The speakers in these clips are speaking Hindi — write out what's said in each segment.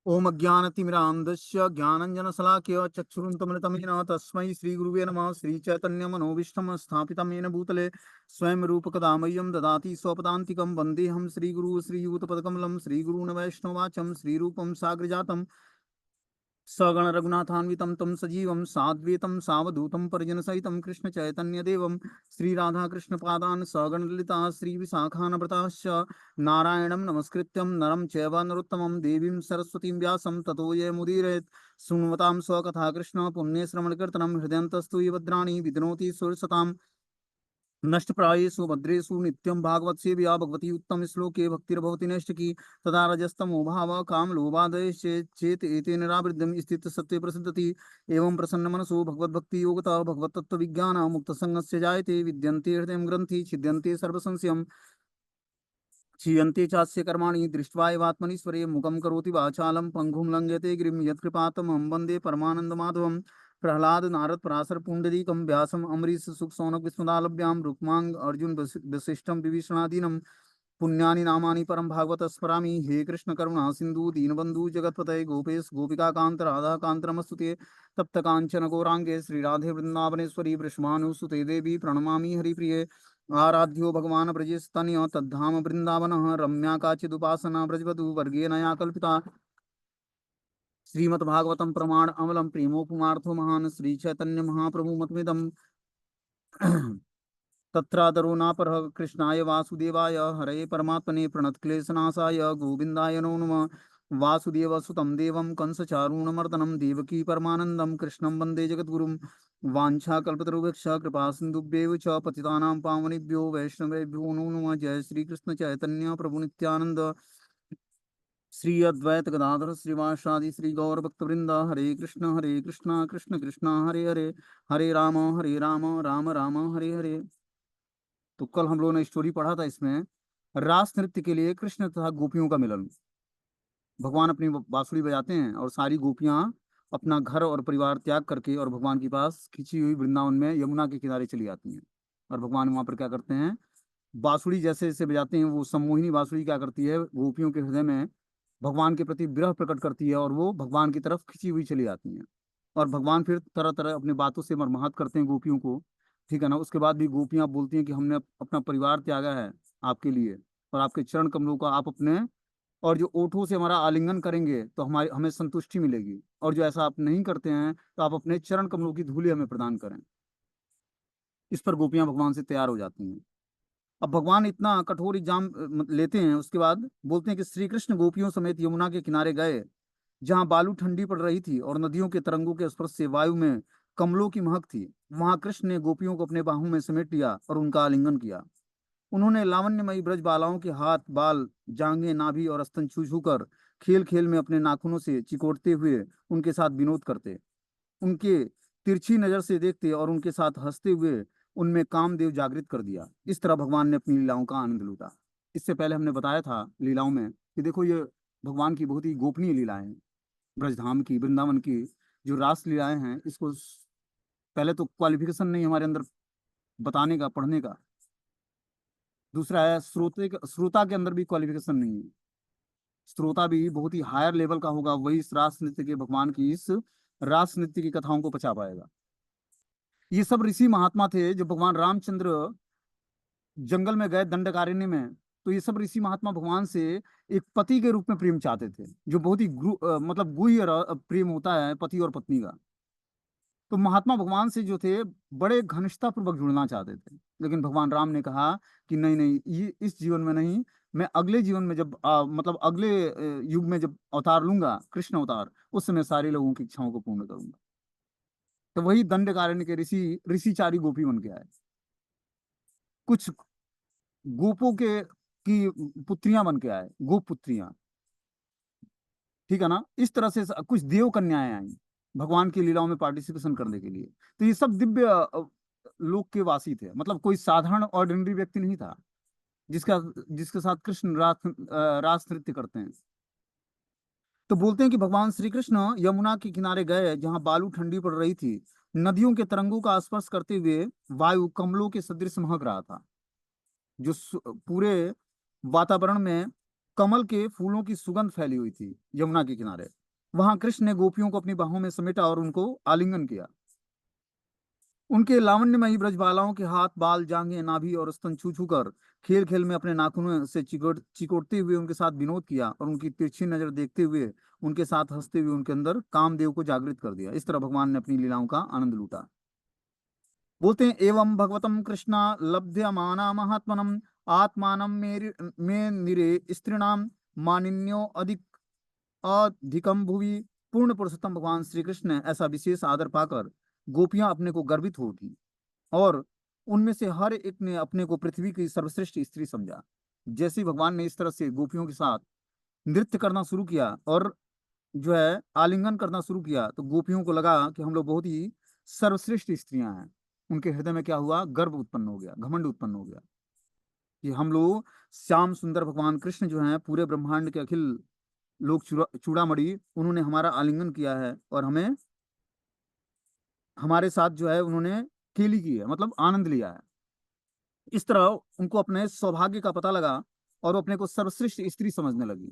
ओम अज्ञानतिमिरान्धस्य ज्ञानञ्जनशलाकया चक्षुरुन्मिलितं येन तस्मै श्रीगुरुवे नमः। श्रीचैतन्यमनोभीष्टं स्थापितं येन भूतले स्वयं रूपकदा मह्यं ददाति स्वपदान्तिकं। वन्देऽहं श्रीगुरु श्रीयुतपदकमलं श्रीगुरून् वैष्णवाचं श्रीरूपं साग्रजातं सगण रघुनाथान्वितं तं सजीवं साद्वैतं सावधूतं परिजनसहितं कृष्ण चैतन्यदेवं श्रीराधाकृष्णपादान् सगण ललिता श्रीविशाखान्विताश्च नारायणं नमस्कृत्यं नरं चैव नरोत्तमं देवीं सरस्वतीं व्यासं ततो जयमुदीरयेत्। शृण्वतां स्वकथा कृष्ण पुण्यश्रवणकीर्तनं हृदयन्तस्तु ये भद्राणि विद्नोति सुरसताम् नष्टप्रायेषु भद्रेषु नित्यं भागवत सेव्या भगवती उत्तम श्लोके भक्तिर्भवति नैष्टिकी तदा रजस्तमो भाव काम लोभादयश्चेत एतेन निरावृद्धं स्थित सत्त्वे प्रसिद्धति। एवं प्रसन्न मनसो भगवद्भक्ति योगता भगवत तत्व विज्ञान मुक्त संगस्य जायते विद्यन्ते हृदय ग्रंथि छिद्यन्ते सर्वसंशयम् क्षीयन्ते चास्य कर्माणि दृष्ट्वा एवात्मनीश्वरे मुखं करोति वाचालं पङ्गुं लङ्घयते गिरिं यत्कृपातमहं वन्दे परमानन्दमाधवम्। प्रह्लाद नारद पराशर पुंडरीकं व्यासम अम्बरीश सुख सौनक विस्मदालभ्यां रुक्मांग अर्जुन वसिष्ठम विभीषणादीनम पुण्यानि नामानि परम भागवत स्मरामि। हे कृष्ण करुणा सिंधु दीनबंधु जगतपतये गोपेश गोपिका कांत राधा कांत नमस्तुते। तप्त कांचन गौरांगे श्रीराधे वृंदावनेश्वरी वृषभानुसुते देवी प्रणमामि हरिप्रिये। आराध्यो भगवान ब्रजेस्तनय तद्धाम वृंदावन रम्या काचिदुपासना ब्रजवधु वर्गेण या कल्पिता। श्रीमद्भागवतम प्रमाण अमलम प्रेमोपमार्थो महान श्री चैतन्य महाप्रभु मतमिदम तत्रादरो नापर कृष्णाय वासुदेवाय हरे परमात्मने प्रणतक्लेशनाशाय गोविंदाय नमो नमः। वासुदेव सुतं देवं कंसचारूणमर्दनं देवकी परमानंदं कृष्णं वंदे जगद्गुरुं। वाञ्छाकल्पतरुभ्यश्च कृपा सिन्धुभ्यैव च पतितानां पावनेभ्यो वैष्णवेभ्यो नमो नमः। जय श्री कृष्ण चैतन्य प्रभु नित्यानंद श्री अद्वैत गदाधर श्रीवासादि श्री गौर भक्तवृंद। हरे कृष्ण कृष्ण कृष्ण हरे हरे हरे राम राम राम हरे हरे। तो कल हम लोगों ने स्टोरी पढ़ा था, इसमें रास नृत्य के लिए कृष्ण तथा गोपियों का मिलन। भगवान अपनी बांसुरी बजाते हैं और सारी गोपियां अपना घर और परिवार त्याग करके और भगवान के पास खिंची हुई वृंदावन में यमुना के किनारे चली आती हैं। और भगवान वहां पर क्या करते हैं, बांसुरी जैसे जैसे बजाते हैं, वो सम्मोहिनी बांसुरी क्या करती है, गोपियों के हृदय में भगवान के प्रति विरह प्रकट करती है और वो भगवान की तरफ खिंची हुई चली आती हैं। और भगवान फिर तरह तरह अपनी बातों से मरमाहत करते हैं गोपियों को, ठीक है ना। उसके बाद भी गोपियां बोलती हैं कि हमने अपना परिवार त्यागा है आपके लिए, और आपके चरण कमलों का आप अपने, और जो ओठों से हमारा आलिंगन करेंगे तो हमारी हमें संतुष्टि मिलेगी, और जो ऐसा आप नहीं करते हैं तो आप अपने चरण कमलों की धूली हमें प्रदान करें। इस पर गोपियां भगवान से तैयार हो जाती हैं। अब भगवान इतना कठोर एग्जाम लेते हैं, उसके बाद बोलते हैं कि श्री कृष्ण गोपियों समेत यमुना के किनारे गए, जहां बालू ठंडी पड़ रही थी और नदियों के तरंगों के स्पर्श से वायु में कमलों की महक थी। वहां कृष्ण ने गोपियों को अपने बाहों में समेट लिया और उनका आलिंगन किया। उन्होंने लावण्यमयी ब्रज बालाओं के हाथ बाल जांघें नाभि और स्तन छू छू कर खेल खेल में अपने नाखूनों से चिकोड़ते हुए उनके साथ विनोद करते, उनके तिरछी नजर से देखते और उनके साथ हंसते हुए उनमें कामदेव जागृत कर दिया। इस तरह भगवान ने अपनी लीलाओं का आनंद लूटा। इससे पहले हमने बताया था लीलाओं में कि देखो, ये भगवान की बहुत ही गोपनीय लीलाएं हैं। ब्रजधाम की, वृंदावन की जो रास लीलाएं हैं, इसको पहले तो क्वालिफिकेशन नहीं हमारे अंदर बताने का, पढ़ने का। दूसरा है श्रोता के अंदर भी क्वालिफिकेशन नहीं है। श्रोता भी बहुत ही हायर लेवल का होगा, वही इस रास नृत्य के, भगवान की इस रास नृत्य की कथाओं को पचा पाएगा। ये सब ऋषि महात्मा थे। जो भगवान रामचंद्र जंगल में गए दंडकारण्य में, तो ये सब ऋषि महात्मा भगवान से एक पति के रूप में प्रेम चाहते थे, जो बहुत ही मतलब गुह्य प्रेम होता है पति और पत्नी का। तो महात्मा भगवान से जो थे बड़े घनिष्ठता पूर्वक जुड़ना चाहते थे, लेकिन भगवान राम ने कहा कि नहीं नहीं, ये इस जीवन में नहीं, मैं अगले जीवन में जब मतलब अगले युग में जब अवतार लूंगा, कृष्ण अवतार, उस समय सारे लोगों की इच्छाओं को पूर्ण करूंगा। तो वही दंडकारण्य के ऋषिचारी गोपी बन के आए। कुछ गोपों के की पुत्रियां बन के आए, गोप पुत्रियां, ठीक है ना। इस तरह से कुछ देव कन्याएं आई भगवान की लीलाओं में पार्टिसिपेशन करने के लिए। तो ये सब दिव्य लोक के वासी थे, मतलब कोई साधारण ऑर्डिनरी व्यक्ति नहीं था जिसका जिसके साथ कृष्ण रास नृत्य करते हैं। तो बोलते हैं कि भगवान श्री कृष्ण यमुना के किनारे गए, जहां बालू ठंडी पड़ रही थी। नदियों के तरंगों का स्पर्श करते हुए वायु कमलों के सदृश महक रहा था। जो पूरे वातावरण में कमल के फूलों की सुगंध फैली हुई थी यमुना के किनारे। वहां कृष्ण ने गोपियों को अपनी बाहों में समेटा और उनको आलिंगन किया। उनके लावण्यमयी ब्रजबालाओं के हाथ, बाल, जांघें, नाभि और स्तन छू छू कर खेल खेल में अपने नाखूनों से चिकोटते हुए उनके साथ विनोद किया और उनकी तिरछी नजर देखते हुए उनके साथ हंसते हुए उनके अंदर कामदेव को जागृत कर दिया। इस तरह भगवान ने अपनी लीलाओं का आनंद लूटा। बोलते हैं, एवं भगवतम कृष्णा लभ्यमाना महात्मनम आत्मानम में निरे स्त्रीणाम मानिन्यो अधिक अधिकम भुवि। पूर्ण पुरुषोत्तम भगवान श्री कृष्ण ने ऐसा विशेष आदर पाकर गोपियां अपने को गर्वित हो उठी और उनमें से हर एक ने अपने को पृथ्वी की सर्वश्रेष्ठ स्त्री समझा। जैसे ही भगवान ने इस तरह से गोपियों के साथ नृत्य करना शुरू किया और जो है आलिंगन करना शुरू किया, तो गोपियों को लगा कि हम लोग बहुत ही सर्वश्रेष्ठ स्त्रियां हैं। उनके हृदय में क्या हुआ? गर्व उत्पन्न हो गया, घमंड उत्पन्न हो गया कि हम लोग श्याम सुंदर भगवान कृष्ण जो हैं, पूरे ब्रह्मांड के अखिल लोग चूड़ामणि, उन्होंने हमारा आलिंगन किया है और हमें हमारे साथ जो है उन्होंने केली की है, मतलब आनंद लिया है। इस तरह उनको अपने सौभाग्य का पता लगा और वो अपने को सर्वश्रेष्ठ स्त्री समझने लगी।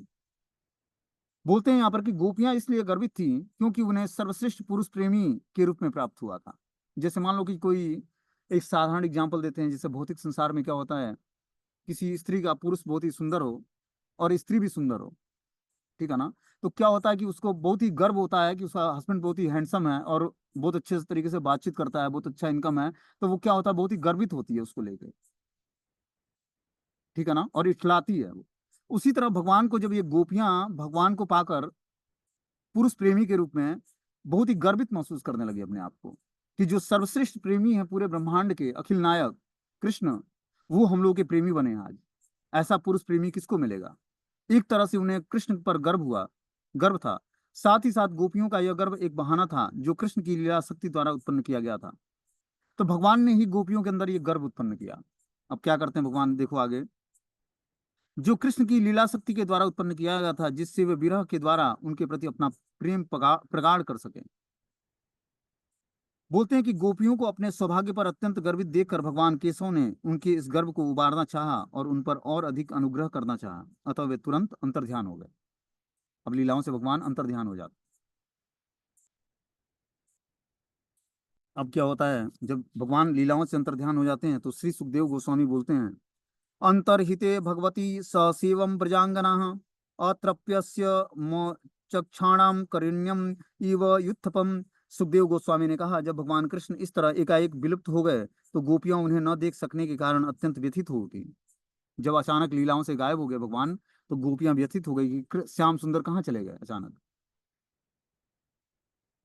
बोलते हैं यहाँ पर कि गोपियां इसलिए गर्वित थी क्योंकि उन्हें सर्वश्रेष्ठ पुरुष प्रेमी के रूप में प्राप्त हुआ था। जैसे मान लो कि कोई, एक साधारण एग्जांपल देते हैं, जैसे भौतिक संसार में क्या होता है, किसी स्त्री का पुरुष बहुत ही सुंदर हो और स्त्री भी सुंदर हो, ठीक है ना, तो क्या होता है कि उसको बहुत ही गर्व होता है कि उसका हस्बैंड बहुत ही हैंडसम है और बहुत अच्छे तरीके से बातचीत करता है, बहुत अच्छा इनकम है, तो वो क्या होता है, बहुत ही गर्वित होती है उसको लेकर, ठीक है ना, और इठलाती है वो। उसी तरह भगवान को जब ये गोपियां भगवान को पाकर पुरुष प्रेमी के रूप में बहुत ही गर्वित महसूस करने लगे अपने आप को, कि जो सर्वश्रेष्ठ प्रेमी है पूरे ब्रह्मांड के, अखिल नायक कृष्ण, वो हम लोग के प्रेमी बने हैं आज। ऐसा पुरुष प्रेमी किसको मिलेगा? एक तरह से उन्हें कृष्ण पर गर्व था। साथ ही साथ गोपियों का यह गर्व एक बहाना था जो कृष्ण की लीला शक्ति द्वारा उत्पन्न किया गया था। तो भगवान ने ही गोपियों के अंदर ये गर्व उत्पन्न किया। अब क्या करते हैं भगवान, देखो आगे, जो कृष्ण की लीला शक्ति के द्वारा उत्पन्न किया गया था, जिससे वे विरह के द्वारा उनके प्रति अपना प्रेम प्रगाढ़ कर सके। बोलते हैं कि गोपियों को अपने सौभाग्य पर अत्यंत गर्वित देखकर भगवान केशव ने उनके इस गर्व को उबारना चाहा और उन पर और अधिक अनुग्रह करना चाहा, अतः वे तुरंत अंतर्ध्यान हो गए। अब लीलाओं से भगवान अंतर्ध्यान हो जाते। अब क्या होता है, जब भगवान लीलाओं से अंतर्ध्यान हो जाते हैं तो श्री सुखदेव गोस्वामी बोलते हैं, अंतर्हिते भगवती ससेवम प्रजांगना अतृप्यस्य चक्षाणाम करिण्यम इव युत्थपम। सुखदेव गोस्वामी ने कहा, जब भगवान कृष्ण इस तरह एकाएक विलुप्त हो गए तो गोपियां उन्हें न देख सकने के कारण अत्यंत व्यथित हो उठी। जब अचानक लीलाओं से गायब हो गए भगवान, तो गोपियां व्यथित हो गई कि श्याम सुंदर कहाँ चले गए अचानक।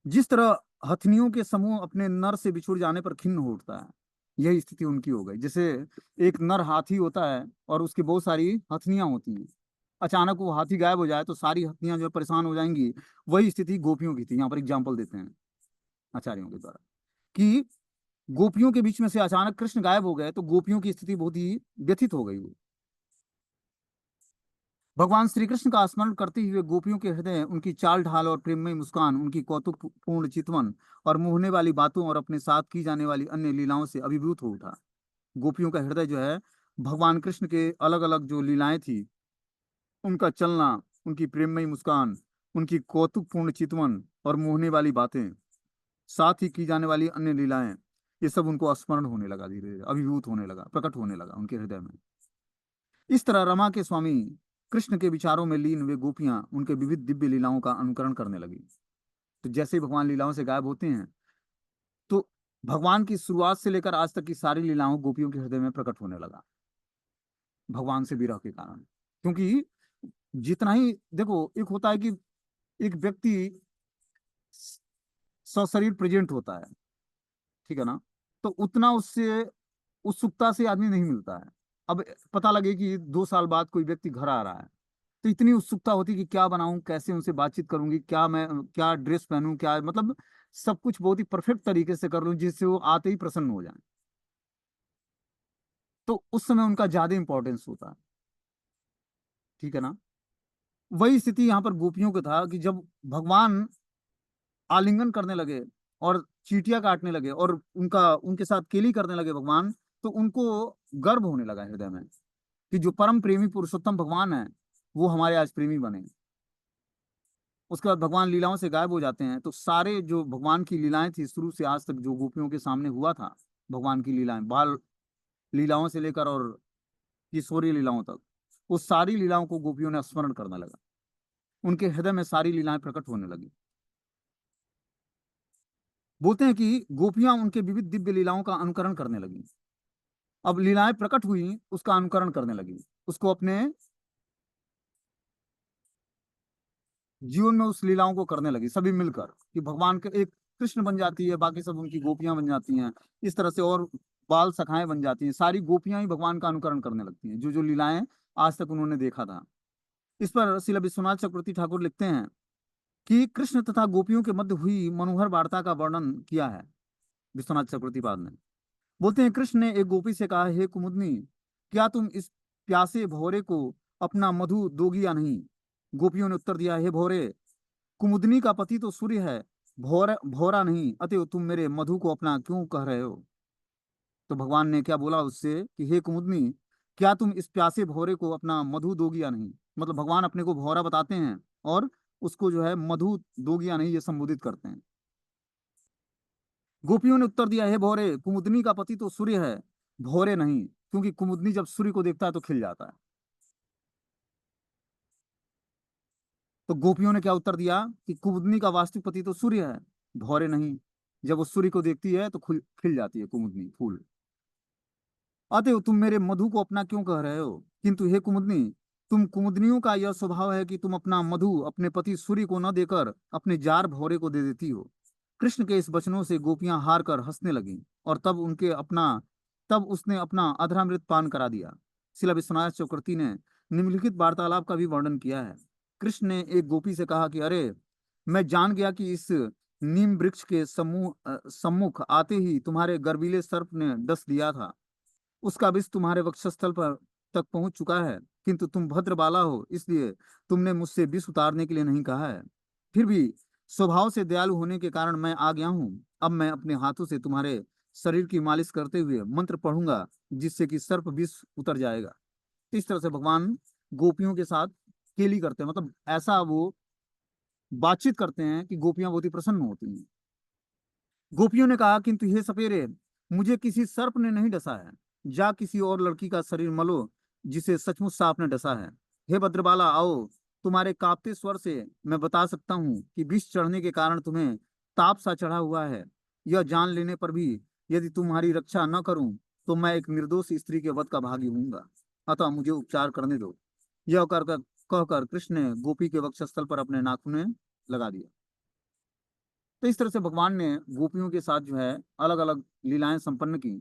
जिस तरह हथनियों के समूह अपने नर से बिछुड़ जाने पर खिन्न हो उठता है, यही स्थिति उनकी हो गई। जैसे एक नर हाथी होता है और उसकी बहुत सारी हथनियां होती हैं, अचानक वो हाथी गायब हो जाए तो सारी हथनियां जो है परेशान हो जाएंगी। वही स्थिति गोपियों की थी। यहाँ पर एग्जाम्पल देते हैं आचार्यों के द्वारा कि गोपियों के बीच में से अचानक कृष्ण गायब हो गए तो गोपियों की स्थिति बहुत ही व्यथित हो गई। भगवान श्री कृष्ण का स्मरण करते हुए गोपियों के हृदय उनकी चाल ढाल और प्रेममय मुस्कान, उनकी कौतुकपूर्ण चितवन और मोहने वाली बातों और अपने साथ की जाने वाली अन्य लीलाओं से अभिभूत हो उठा। गोपियों का हृदय जो है भगवान कृष्ण के अलग अलग जो लीलाएं थी, उनका चलना, उनकी प्रेममयी मुस्कान, उनकी कौतुकपूर्ण चितवन और मोहने वाली बातें, साथ ही की जाने वाली अन्य लीलाएं, ये सब उनको स्मरण होने लगा, धीरे धीरे अभिभूत होने लगा, प्रकट होने लगा उनके हृदय में। इस तरह रमा के स्वामी कृष्ण के विचारों में लीन वे गोपियां उनके विविध दिव्य लीलाओं का अनुकरण करने लगी। तो जैसे ही भगवान लीलाओं से गायब होते हैं, तो भगवान की शुरुआत से लेकर आज तक की सारी लीलाओं गोपियों के हृदय में प्रकट होने लगा, भगवान से विरह के कारण। क्योंकि जितना ही देखो, एक होता है कि एक व्यक्ति सशरीर प्रेजेंट होता है, ठीक है ना, तो उतना उससे उत्सुकता से आदमी नहीं मिलता है। अब पता लगे कि 2 साल बाद कोई व्यक्ति घर आ रहा है, तो इतनी उत्सुकता होती है कि क्या बनाऊं, कैसे उनसे बातचीत करूंगी, क्या मैं क्या ड्रेस पहनूं, क्या मतलब सब कुछ बहुत ही परफेक्ट तरीके से कर लूं जिससे वो आते ही प्रसन्न हो जाए। तो उस समय उनका ज्यादा इंपॉर्टेंस होता है, ठीक है ना। वही स्थिति यहाँ पर गोपियों का था कि जब भगवान आलिंगन करने लगे और चींटियां काटने लगे और उनका उनके साथ केली करने लगे भगवान, तो उनको गर्व होने लगा हृदय में कि जो परम प्रेमी पुरुषोत्तम भगवान है वो हमारे आज प्रेमी बने। उसके बाद भगवान लीलाओं से गायब हो जाते हैं। तो सारे जो भगवान की लीलाएं थी शुरू से आज तक जो गोपियों के सामने हुआ था, भगवान की लीलाएं, बाल लीलाओं से लेकर और किशोरी लीलाओं तक, उस सारी लीलाओं को गोपियों ने स्मरण करने लगा। उनके हृदय में सारी लीलाएं प्रकट होने लगी। बोलते हैं कि गोपियां उनके विविध दिव्य लीलाओं का अनुकरण करने लगी। अब लीलाएं प्रकट हुई, उसका अनुकरण करने लगी, उसको अपने जीवन में उस लीलाओं को करने लगी सभी मिलकर, कि भगवान के एक कृष्ण बन जाती है, बाकी सब उनकी गोपियां बन जाती हैं, इस तरह से और बाल सखाएं बन जाती हैं, सारी गोपियां ही भगवान का अनुकरण करने लगती हैं, जो जो लीलाएं आज तक उन्होंने देखा था। इस पर श्रील विश्वनाथ चक्रवर्ती ठाकुर लिखते हैं कि कृष्ण तथा गोपियों के मध्य हुई मनोहर वार्ता का वर्णन किया है विश्वनाथ चक्रवर्ती पाद ने। बोलते हैं, कृष्ण ने एक गोपी से कहा, हे कुमुदनी, क्या तुम इस प्यासे भौरे को अपना मधु दोगी या नहीं? गोपियों ने उत्तर दिया, हे भौरे, कुमुदनी का पति तो सूर्य है, भौरा भौरा नहीं, अतएव तुम मेरे मधु को अपना क्यों कह रहे हो? तो भगवान ने क्या बोला उससे कि हे कुमुदनी, क्या तुम इस प्यासे भौरे को अपना मधु दोगी या नहीं? मतलब भगवान अपने को भौरा बताते हैं और उसको जो है मधु दोगी या नहीं ये संबोधित करते हैं। गोपियों ने उत्तर दिया, हे भौरे, कुमुदनी का पति तो सूर्य है, भौरे नहीं, क्योंकि कुमुदनी जब सूर्य को देखता है तो खिल जाता है। तो गोपियों ने क्या उत्तर दिया कि कुमुदनी का वास्तविक पति तो सूर्य है, भौरे नहीं, जब वो सूर्य को देखती है तो खिल जाती है कुमुदनी फूल। अतएव तुम मेरे मधु को अपना क्यों कह रहे हो? किंतु हे कुमुदनी, तुम कुमुदनियों का यह स्वभाव है कि तुम अपना मधु अपने पति सूर्य को न देकर अपने जार भौरे को दे देती हो। कृष्ण के इस वचनों से गोपियां हार कर हंसने लगीं और तब उसने अपना अधरामृत पान करा दिया। शिला विश्वनाथ चक्रवर्ती ने निम्नलिखित वार्तालाप का भी वर्णन किया है। कृष्ण ने एक गोपी से कहा कि अरे, मैं जान गया कि इस नीम वृक्ष के सम्मुख आते ही तुम्हारे गर्वीले सर्प ने डस दिया था। उसका विष तुम्हारे वक्षस्थल पर तक पहुंच चुका है, किंतु तुम भद्र बाला हो, इसलिए तुमने मुझसे विष उतारने के लिए नहीं कहा है। फिर भी स्वभाव से दयालु होने के कारण मैं आ गया हूं। अब मैं अपने हाथों से तुम्हारे शरीर की मालिश करते हुए मंत्र पढ़ूंगा, जिससे कि सर्प विष उतर जाएगा। इस तरह से भगवान गोपियों के साथ केली करते हैं, मतलब ऐसा वो बातचीत करते हैं कि गोपियां बहुत ही प्रसन्न होती हैं। गोपियों ने कहा, किंतु हे सपेरे, मुझे किसी सर्प ने नहीं डसा है। जा किसी और लड़की का शरीर मलो जिसे सचमुच सांप ने डसा है। हे भद्रबाला, आओ, तुम्हारे कांपते स्वर से मैं बता सकता हूँ कि विष चढ़ने के कारण तुम्हें ताप सा चढ़ा हुआ है। यह जान लेने पर भी यदि तुम्हारी रक्षा न करूं तो मैं एक निर्दोष स्त्री के वध का भागी हूंगा। अतः मुझे उपचार करने दो। यह कहकर कृष्ण ने गोपी के वक्षस्थल पर अपने नाखून लगा दिया। तो इस तरह से भगवान ने गोपियों के साथ जो है अलग अलग लीलाएं संपन्न की।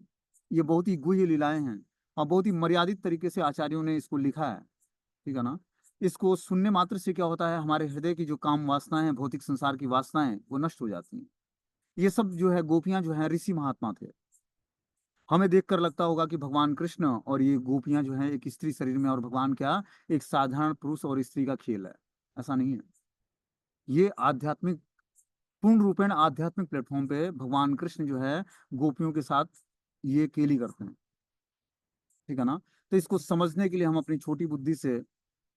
ये बहुत ही गुह्य लीलाएं हैं और बहुत ही मर्यादित तरीके से आचार्यों ने इसको लिखा है। ठीक है ना? इसको सुनने मात्र से क्या होता है, हमारे हृदय की जो काम वासनाएं हैं, भौतिक संसार की वासनाएं, वो नष्ट हो जाती हैं। ये सब जो है गोपियां जो है ऋषि महात्मा थे। हमें देखकर लगता होगा कि भगवान कृष्ण और ये गोपियां जो है एक स्त्री शरीर में, और भगवान क्या एक साधारण पुरुष और स्त्री का खेल है। ऐसा नहीं है। ये आध्यात्मिक, पूर्ण रूपेण आध्यात्मिक प्लेटफॉर्म पे भगवान कृष्ण जो है गोपियों के साथ ये केली करते हैं। ठीक है ना? तो इसको समझने के लिए हम अपनी छोटी बुद्धि से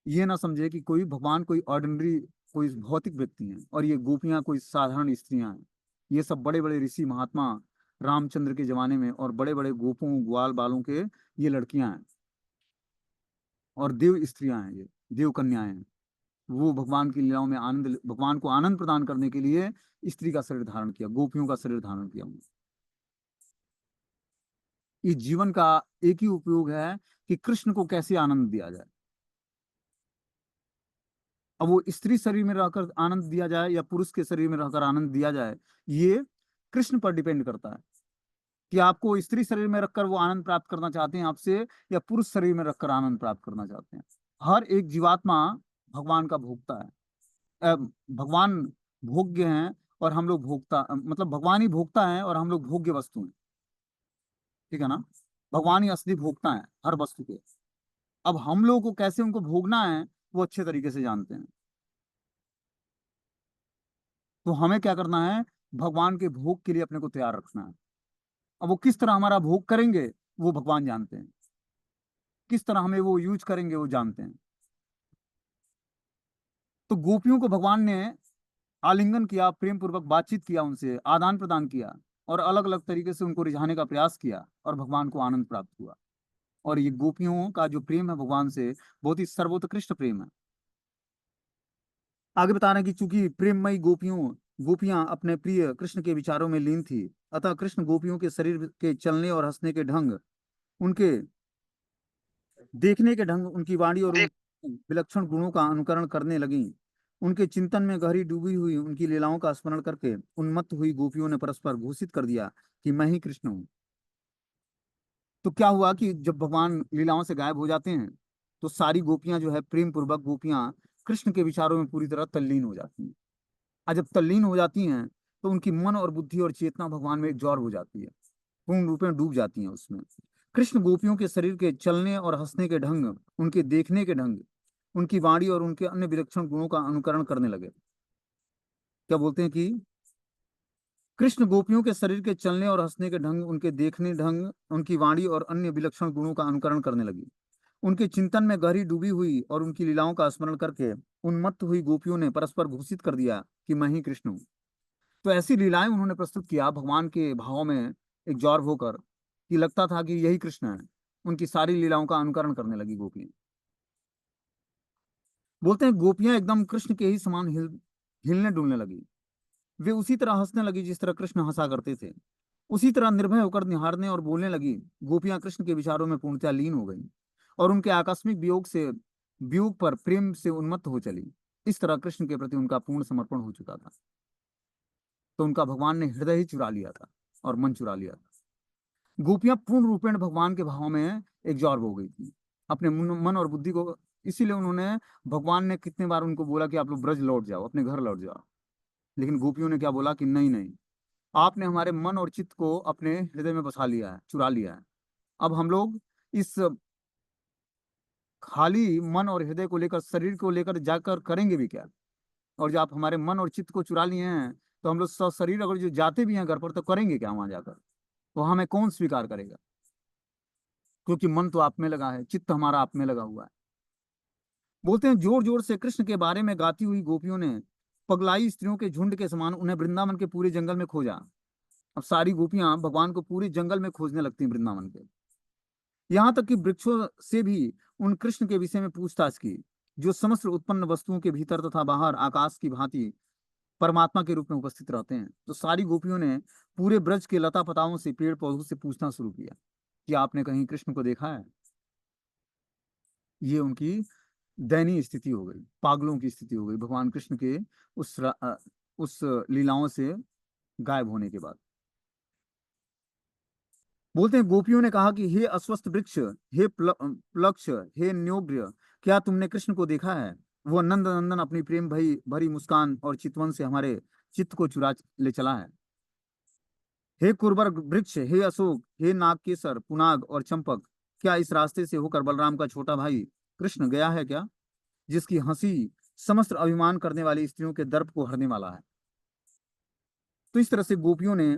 ये ना समझे कि कोई भगवान कोई ऑर्डिनरी कोई भौतिक व्यक्ति है और ये गोपियां कोई साधारण स्त्रियां हैं। ये सब बड़े बड़े ऋषि महात्मा रामचंद्र के जमाने में और बड़े बड़े गोपों ग्वाल बालों के ये लड़कियां हैं और देव स्त्रियां हैं, ये देव कन्याएं हैं। वो भगवान की लीलाओं में आनंद, भगवान को आनंद प्रदान करने के लिए स्त्री का शरीर धारण किया, गोपियों का शरीर धारण किया। इस जीवन का एक ही उपयोग है कि कृष्ण को कैसे आनंद दिया जाए। अब वो स्त्री शरीर में रहकर आनंद दिया जाए या पुरुष के शरीर में रहकर आनंद दिया जाए, ये कृष्ण पर डिपेंड करता है कि आपको स्त्री शरीर में रखकर वो आनंद प्राप्त करना चाहते हैं आपसे, या पुरुष शरीर में रखकर आनंद प्राप्त करना चाहते हैं। हर एक जीवात्मा भगवान का भोगता है। भगवान भोग्य हैं और हम लोग भोगता, मतलब भगवान ही भोगता है और हम लोग भोग्य वस्तु हैं। ठीक है ना? भगवान ही असली भोगता है हर वस्तु के। अब हम लोगों को कैसे उनको भोगना है वो अच्छे तरीके से जानते हैं। तो हमें क्या करना है, भगवान के भोग के लिए अपने को तैयार रखना है। अब वो किस तरह हमारा भोग करेंगे वो भगवान जानते हैं, किस तरह हमें वो यूज करेंगे वो जानते हैं। तो गोपियों को भगवान ने आलिंगन किया, प्रेम पूर्वक बातचीत किया, उनसे आदान प्रदान किया और अलग अलग तरीके से उनको रिझाने का प्रयास किया और भगवान को आनंद प्राप्त हुआ। और ये गोपियों का जो प्रेम है भगवान से, बहुत ही सर्वोत्कृष्ट प्रेम है। आगे बता रहे हैं कि चूंकि प्रेममयी गोपियां अपने प्रिय कृष्ण के विचारों में लीन थी, अतः कृष्ण गोपियों के शरीर के चलने और हंसने के ढंग, उनके देखने के ढंग, उनकी वाणी और उन विलक्षण गुणों का अनुकरण करने लगी। उनके चिंतन में गहरी डूबी हुई उनकी लीलाओं का स्मरण करके उन्मत्त हुई गोपियों ने परस्पर घोषित कर दिया कि मैं ही कृष्ण हूँ। तो क्या हुआ कि जब भगवान लीलाओं से गायब हो जाते हैं, तो सारी गोपियां जो है, प्रेम पूर्वक गोपियां कृष्ण के विचारों में पूरी तरह तल्लीन हो जाती हैं। और जब तल्लीन हो जाती हैं, तो उनकी मन और बुद्धि और चेतना भगवान में एक जौर हो जाती है, पूर्ण रूप में डूब जाती हैं उसमें। कृष्ण गोपियों के शरीर के चलने और हंसने के ढंग, उनके देखने के ढंग, उनकी वाणी और उनके अन्य विलक्षण गुणों का अनुकरण करने लगे। क्या बोलते हैं कि कृष्ण गोपियों के शरीर के चलने और हंसने के ढंग, उनके देखने ढंग, उनकी वाणी और अन्य विलक्षण गुणों का अनुकरण करने लगी। उनके चिंतन में गहरी डूबी हुई और उनकी लीलाओं का स्मरण करके उन्मत्त हुई गोपियों ने परस्पर घोषित कर दिया कि मैं ही कृष्ण हूँ। तो ऐसी लीलाएं उन्होंने प्रस्तुत किया भगवान के भाव में एक जौर होकर, कि लगता था कि यही कृष्ण है। उनकी सारी लीलाओं का अनुकरण करने लगी गोपियां। बोलते हैं गोपियां एकदम कृष्ण के ही समान हिलने डुलने लगी। वे उसी तरह हंसने लगी जिस तरह कृष्ण हंसा करते थे। उसी तरह निर्भय होकर निहारने और बोलने लगी। गोपियां कृष्ण के विचारों में पूर्णतः लीन हो गई और उनके आकस्मिक वियोग पर प्रेम से उन्मत्त हो चली। इस तरह कृष्ण के प्रति उनका पूर्ण समर्पण हो चुका था। तो उनका भगवान ने हृदय ही चुरा लिया था और मन चुरा लिया था। गोपियां पूर्ण रूपेण भगवान के भाव में एग्जॉर्ब हो गई थी, अपने मन और बुद्धि को। इसीलिए उन्होंने, भगवान ने कितने बार उनको बोला कि आप लोग ब्रज लौट जाओ, अपने घर लौट जाओ। लेकिन गोपियों ने क्या बोला कि नहीं नहीं, आपने हमारे मन और चित्त को अपने हृदय में बसा लिया है, चुरा लिया है। अब हम लोग इस खाली मन और हृदय को लेकर, शरीर को लेकर जाकर करेंगे भी क्या? और जो आप हमारे मन और चित्त को चुरा लिए हैं, तो हम लोग शरीर अगर जो जाते भी हैं घर पर, तो करेंगे क्या वहां जाकर? तो हमें कौन स्वीकार करेगा? क्योंकि मन तो आप में लगा है, चित्त हमारा आप में लगा हुआ है। बोलते हैं जोर जोर से कृष्ण के बारे में गाती हुई गोपियों ने पगलाई स्त्रियों के झुंड के समान उन्हें वृंदावन के पूरे जंगल में खोजा। अब सारी गोपियां भगवान को पूरे जंगल में खोजने लगती हैं, वृंदावन के। यहाँ तक कि वृक्षों से भी उन कृष्ण के विषय में पूछताछ की, जो समस्त उत्पन्न वस्तुओं के भीतर तथा बाहर आकाश की भांति परमात्मा के रूप में उपस्थित रहते हैं। तो सारी गोपियों ने पूरे ब्रज के लता पताओं से, पेड़ पौधों से पूछना शुरू किया कि आपने कहीं कृष्ण को देखा है? ये उनकी दयनीय स्थिति हो गई, पागलों की स्थिति हो गई भगवान कृष्ण के उस लीलाओं से गायब होने के बाद। बोलते हैं गोपियों ने कहा कि हे अस्वस्थ वृक्ष, हे प्लक्ष, हे न्योग्र, क्या तुमने कृष्ण को देखा है? वो नंद नंदन अपनी प्रेम भरी भरी मुस्कान और चितवन से हमारे चित्त को चुरा ले चला है। हे कुर्बर वृक्ष, हे अशोक, हे नागकेसर, पुनाग और चंपक, क्या इस रास्ते से होकर बलराम का छोटा भाई कृष्ण गया है क्या, जिसकी हंसी समस्त अभिमान करने वाली स्त्रियों के दर्प को हरने वाला है? तो इस तरह से गोपियों ने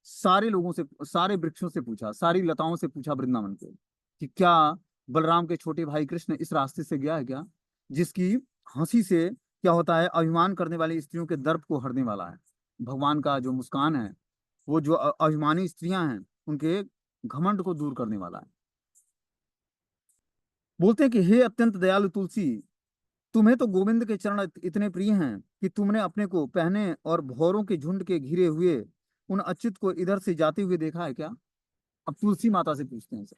सारे लोगों से, सारे वृक्षों से पूछा, सारी लताओं से पूछा वृंदावन के, कि क्या बलराम के छोटे भाई कृष्ण इस रास्ते से गया है क्या, जिसकी हंसी से क्या होता है, अभिमान करने वाली स्त्रियों के दर्प को हरने वाला है। भगवान का जो मुस्कान है, वो जो अभिमानी स्त्रियां हैं, उनके घमंड को दूर करने वाला है। बोलते हैं कि हे अत्यंत दयालु तुलसी, तुम्हें तो गोविंद के चरण इतने प्रिय हैं कि तुमने अपने को पहने और भौरों के झुंड के घिरे हुए उन अच्युत को इधर से जाते हुए देखा है क्या? अब तुलसी माता से पूछते हैं सर,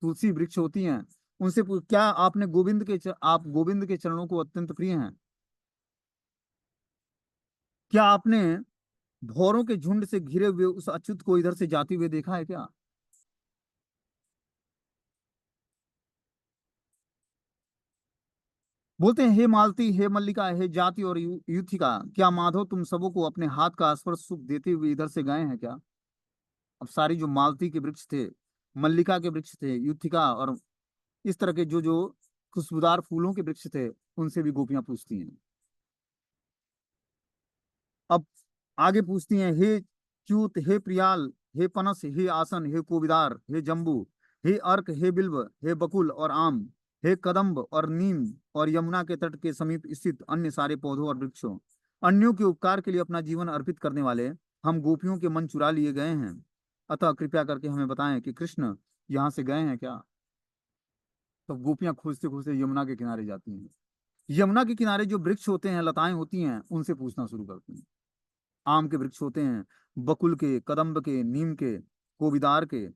तुलसी वृक्ष होती हैं, उनसे क्या आपने आप गोविंद के चरणों को अत्यंत प्रिय हैं, क्या आपने भौरों के झुंड से घिरे हुए उस अच्युत को इधर से जाते हुए देखा है क्या? बोलते हैं हे मालती, हे मल्लिका, हे जाति और युथिका, क्या माधव तुम सबों को अपने हाथ का स्पर्श सुख देते हुए इधर से गए हैं क्या? अब सारी जो मालती के वृक्ष थे, मल्लिका के वृक्ष थे, युथिका और इस तरह के जो जो खुशबूदार फूलों के वृक्ष थे, उनसे भी गोपियां पूछती हैं। अब आगे पूछती हैं, हे च्यूत, हे प्रियाल, हे पनस, हे आसन, हे कोविदार, हे जम्बू, हे अर्क, हे बिल्व, हे बकुल और आम, हे कदम्ब और नीम और यमुना के तट के समीप स्थित अन्य सारे पौधों और वृक्षों, अन्यों के उपकार के लिए अपना जीवन अर्पित करने वाले हम गोपियों के मन चुरा लिए गए हैं। अतः कृपया करके हमें बताएं कि कृष्ण यहाँ से गए हैं क्या। तो गोपियां खोजते खोजते यमुना के किनारे जाती हैं। यमुना के किनारे जो वृक्ष होते हैं, लताएं होती हैं, उनसे पूछना शुरू करती हैं। आम के वृक्ष होते हैं, बकुल के, कदम्ब के, नीम के, कोविदार के,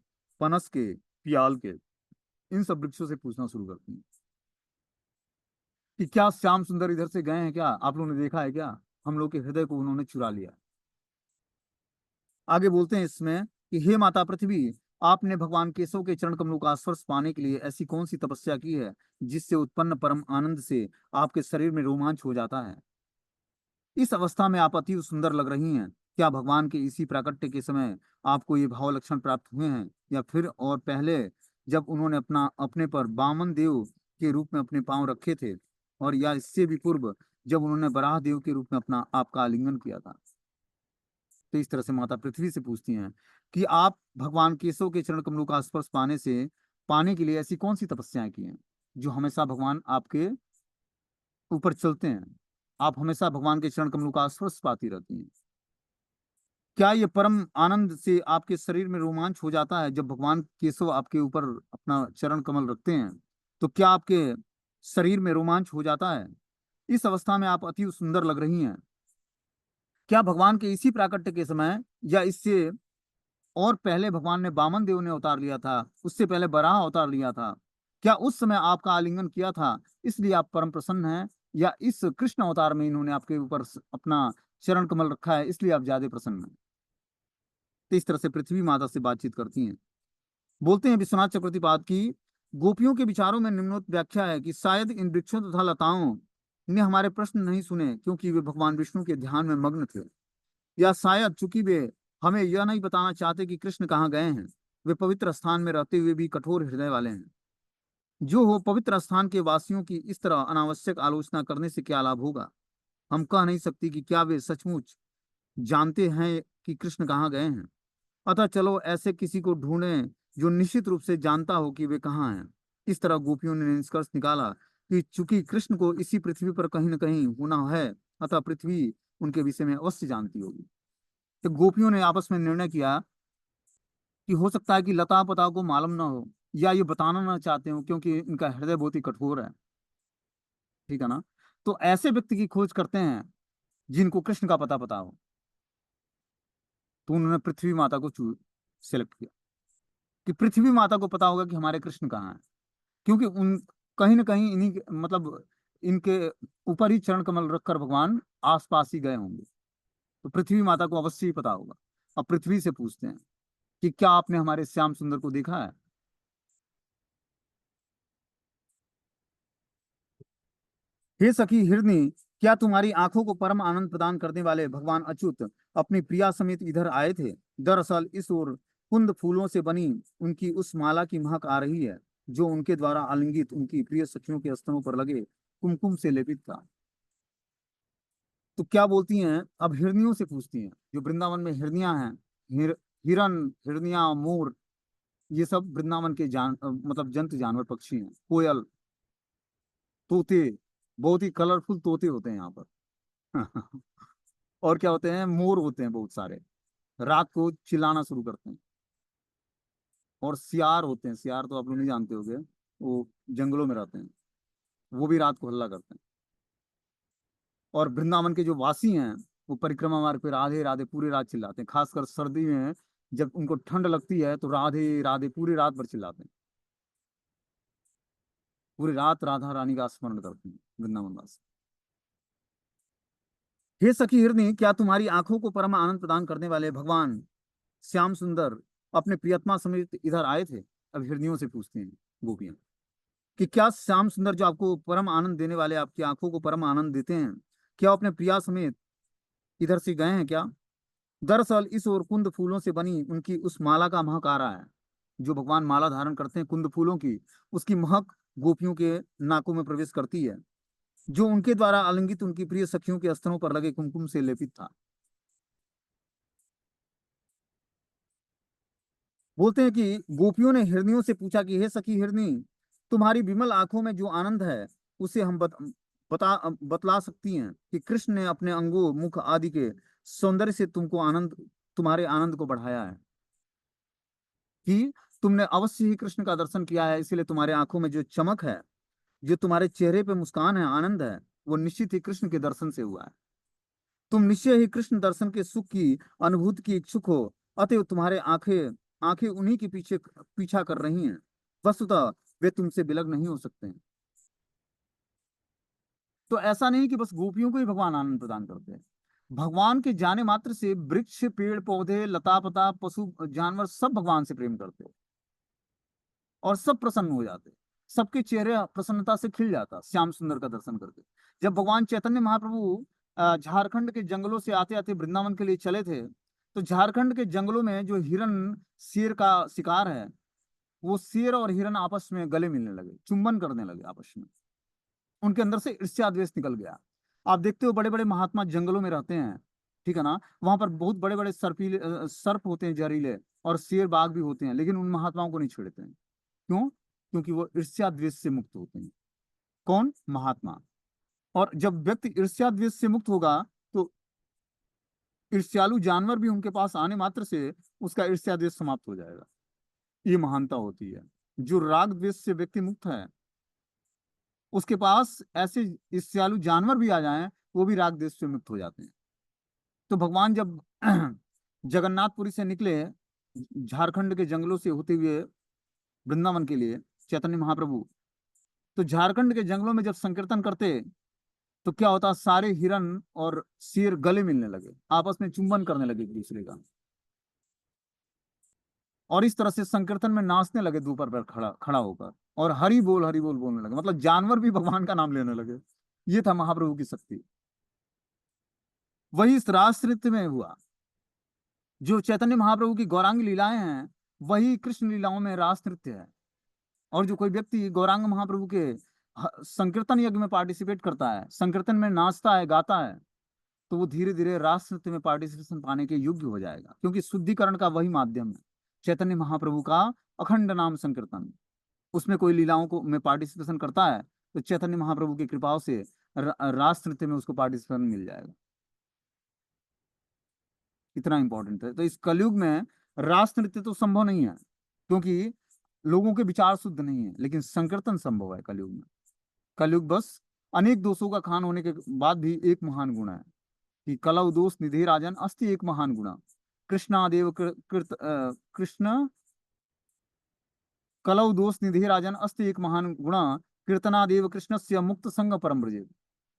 पनस के, पियाल के, इन सब वृक्षों से पूछना शुरू करती हैं कि क्या श्याम सुंदर इधर से गए हैं क्या, आप लोगों ने देखा है क्या, हम लोग के हृदय को उन्होंने चुरा लिया। आगे बोलते हैं इसमें कि हे माता पृथ्वी, आपने भगवान केशव के चरण कमलों का स्पर्श पाने के लिए ऐसी कौन सी तपस्या की है जिससे उत्पन्न परम आनंद से आपके शरीर में रोमांच हो जाता है। इस अवस्था में आप अति सुंदर लग रही हैं। क्या भगवान के इसी प्राकट्य के समय आपको ये भाव लक्षण प्राप्त हुए हैं, या फिर और पहले जब उन्होंने अपने पर वामन देव के रूप में अपने पांव रखे थे, और या इससे भी पूर्व जब उन्होंने वराह देव के रूप में अपना आपका आलिंगन किया था। तो इस तरह से माता पृथ्वी से पूछती हैं कि आप भगवान केशव के चरण कमलों का स्पर्श पाने के लिए ऐसी कौन सी तपस्याएं की हैं जो हमेशा भगवान आपके ऊपर चलते हैं, आप हमेशा भगवान के चरण कमलों का स्पर्श पाती रहती हैं। क्या ये परम आनंद से आपके शरीर में रोमांच हो जाता है जब भगवान केशव आपके ऊपर अपना चरण कमल रखते हैं, तो क्या आपके शरीर में रोमांच हो जाता है। इस अवस्था में आप अति सुंदर लग रही हैं। क्या भगवान के इसी प्राकट्य के समय या इससे और पहले भगवान ने वामन देव ने अवतार लिया था, उससे पहले बराह अवतार लिया था, क्या उस समय आपका आलिंगन किया था इसलिए आप परम प्रसन्न हैं, या इस कृष्ण अवतार में इन्होंने आपके ऊपर अपना चरण कमल रखा है इसलिए आप ज्यादा प्रसन्न हैं। तो इस तरह से पृथ्वी माता से बातचीत करती हैं। बोलते हैं विश्वनाथ चक्रवर्तीपाद की गोपियों के विचारों में निम्नोक्त व्याख्या है कि शायद इन वृक्षों तथा लताओं ने हमारे प्रश्न नहीं सुने क्योंकि वे भगवान विष्णु के ध्यान में मग्न थे, या शायद चूंकि वे हमें यह नहीं बताना चाहते कि कृष्ण कहाँ गए हैं। वे पवित्र स्थान में रहते हुए भी कठोर हृदय वाले हैं। जो हो, पवित्र स्थान के वासियों की इस तरह अनावश्यक आलोचना करने से क्या लाभ होगा। हम कह नहीं सकती कि क्या वे सचमुच जानते हैं कि कृष्ण कहाँ गए हैं। अतः चलो ऐसे किसी को ढूंढें जो निश्चित रूप से जानता हो कि वे कहाँ हैं। इस तरह गोपियों ने निष्कर्ष निकाला कि चूंकि कृष्ण को इसी पृथ्वी पर कहीं न कहीं होना है, अतः पृथ्वी उनके विषय में अवश्य जानती होगी। तो गोपियों ने आपस में निर्णय किया कि हो सकता है कि लता पता को मालूम ना हो, या ये बताना ना चाहते हो क्योंकि इनका हृदय बहुत ही कठोर है। ठीक है ना। तो ऐसे व्यक्ति की खोज करते हैं जिनको कृष्ण का पता पता हो। तो उन्होंने पृथ्वी माता को सिलेक्ट किया कि पृथ्वी माता को पता होगा कि हमारे कृष्ण कहाँ हैं, क्योंकि उन कहीं ना कहीं मतलब इनके ऊपर ही चरण कमल रखकर भगवान आसपास ही गए होंगे। तो पृथ्वी माता को अवश्य ही पता होगा। अब पृथ्वी से पूछते हैं कि क्या आपने हमारे श्याम सुंदर को देखा है। हे सखी हिरनी, क्या तुम्हारी आंखों को परम आनंद प्रदान करने वाले भगवान अच्युत अपनी प्रिया समेत इधर आए थे। दरअसल इस ओर कुंद फूलों से बनी उनकी उस माला की महक आ रही है जो उनके द्वारा आलिंगित उनकी प्रिय सखियों के स्तनों पर लगे कुमकुम से लेपित था। तो क्या बोलती हैं, अब हिरनियों से पूछती हैं, जो वृंदावन में हिरनियां हैं। हिरन, हिरनिया, मोर, ये सब वृंदावन के मतलब जंतु जानवर पक्षी हैं। कोयल, तोते, बहुत ही कलरफुल तोते होते हैं यहाँ पर। और क्या होते हैं, मोर होते हैं बहुत सारे, रात को चिल्लाना शुरू करते हैं। और सियार होते हैं, सियार तो आप लोग नहीं जानते होंगे, वो जंगलों में रहते हैं, वो भी रात को हल्ला करते हैं। और वृंदावन के जो वासी हैं वो परिक्रमा मार्ग पे राधे राधे पूरी रात चिल्लाते हैं, खासकर सर्दी में जब उनको ठंड लगती है तो राधे राधे पूरी रात भर चिल्लाते हैं। पूरी रात राधा रानी का स्मरण करते हैं वृंदावन वासी। हे सखी हिरनी, क्या तुम्हारी आंखों को परम आनंद प्रदान करने वाले भगवान श्याम सुंदर अपने प्रियतमा समेत इधर आए थे। अब हिरनियों से पूछते हैं गोपियां कि क्या श्याम सुंदर जो आपको परम आनंद देने वाले, आपकी आंखों को परम आनंद देते हैं, क्या वो अपने प्रिया समेत इधर से गए हैं क्या। दरअसल इस ओर कुंद फूलों से बनी उनकी उस माला का महक आ रहा है। जो भगवान माला धारण करते हैं कुंद फूलों की, उसकी महक गोपियों के नाकों में प्रवेश करती है, जो उनके द्वारा आलिंगित उनकी प्रिय सखियों के स्तनों पर लगे कुमकुम से लेपित था। बोलते हैं कि गोपियों ने हिरनियों से पूछा कि हे सखी हिरनी, तुम्हारी विमल आंखों में जो आनंद है उसे हम बतला सकती हैं कि कृष्ण ने अपने अंगों, मुख आदि के सौंदर्य से तुम्हारे आनंद को बढ़ाया है, कि तुमने अवश्य ही कृष्ण का दर्शन किया है, इसलिए तुम्हारे आंखों में जो चमक है, जो तुम्हारे चेहरे पे मुस्कान है, आनंद है, वो निश्चित ही कृष्ण के दर्शन से हुआ है। तुम निश्चय ही कृष्ण दर्शन के सुख की अनुभूति की इच्छुक हो, अतएव तुम्हारे आंखें आंखें उन्हीं के पीछे पीछा कर रही हैं। वस्तुतः वे तुमसे विलग नहीं हो सकते हैं। तो ऐसा नहीं कि बस गोपियों को ही भगवान आनंद प्रदान करते हैं। भगवान के जाने मात्र से वृक्ष, पेड़ पौधे, लता पता, पशु जानवर सब भगवान से प्रेम करते हैं और सब प्रसन्न हो जाते हैं। सबके चेहरे प्रसन्नता से खिल जाता श्याम सुंदर का दर्शन करके। जब भगवान चैतन्य महाप्रभु झारखंड के जंगलों से आते आते वृंदावन के लिए चले थे, तो झारखंड के जंगलों में जो हिरन शेर का शिकार है, वो शेर और हिरन आपस में गले मिलने लगे, चुंबन करने लगे आपस में। उनके अंदर से ईर्ष्या द्वेष निकल गया। आप देखते हो बड़े बड़े महात्मा जंगलों में रहते हैं, ठीक है ना, वहां पर बहुत बड़े बड़े सर्प होते हैं जहरीले, और शेर बाघ भी होते हैं, लेकिन उन महात्माओं को नहीं छेड़ते हैं। क्यों? क्योंकि वो ईर्ष्या द्वेष से मुक्त होते हैं। कौन? महात्मा। और जब व्यक्ति ईर्ष्या द्वेष से मुक्त होगा, तो ईर्ष्यालु जानवर भी उनके पास आने मात्र से उसका ईर्ष्या द्वेष समाप्त हो जाएगा। ये महानता होती है। जो राग द्वेष से व्यक्ति मुक्त है, उसके पास ऐसे ईर्ष्यालु जानवर भी आ जाएं, वो भी राग द्वेष से मुक्त हो जाते हैं। तो भगवान जब जगन्नाथपुरी से निकले, झारखंड के जंगलों से होते हुए वृंदावन के लिए, चैतन्य महाप्रभु, तो झारखंड के जंगलों में जब संकीर्तन करते, तो क्या होता, सारे हिरन और शेर गले मिलने लगे, आपस में चुंबन करने लगे एक दूसरे का, और इस तरह से संकीर्तन में नाचने लगे दोपहर पर खड़ा खड़ा होकर, और हरि बोल बोलने लगे, मतलब जानवर भी भगवान का नाम लेने लगे। ये था महाप्रभु की शक्ति। वही इस रास नृत्य में हुआ। जो चैतन्य महाप्रभु की गौरांग लीलाएं हैं, वही कृष्ण लीलाओं में रास नृत्य है। और जो कोई व्यक्ति गौरांग महाप्रभु के संकीर्तन यज्ञ में पार्टिसिपेट करता है, संकीर्तन में नाचता है, गाता है, तो वो धीरे धीरे रास नृत्य में पार्टिसिपेशन पाने के योग्य हो जाएगा, क्योंकि शुद्धिकरण का वही माध्यम है, चैतन्य महाप्रभु का अखंड नाम संकीर्तन। उसमें कोई लीलाओं को में पार्टिसिपेशन करता है, तो चैतन्य महाप्रभु की कृपाओं से रास नृत्य में उसको पार्टिसिपेशन मिल जाएगा। इतना इंपॉर्टेंट है। तो इस कलयुग में रास नृत्य तो संभव नहीं है, क्योंकि लोगों के विचार शुद्ध नहीं है, लेकिन संकीर्तन संभव है कलयुग में। कलयुग बस अनेक दोषों का खान होने के बाद भी एक महान गुण है, कि कलौ दोष निधि राजन अस्ति एक महान गुणा कृष्णादेव कृष्ण कलौ दोष निधि राजन अस्ति एक महान गुणा कीर्तनादेव कृष्ण से मुक्त संग परम ब्रजेत।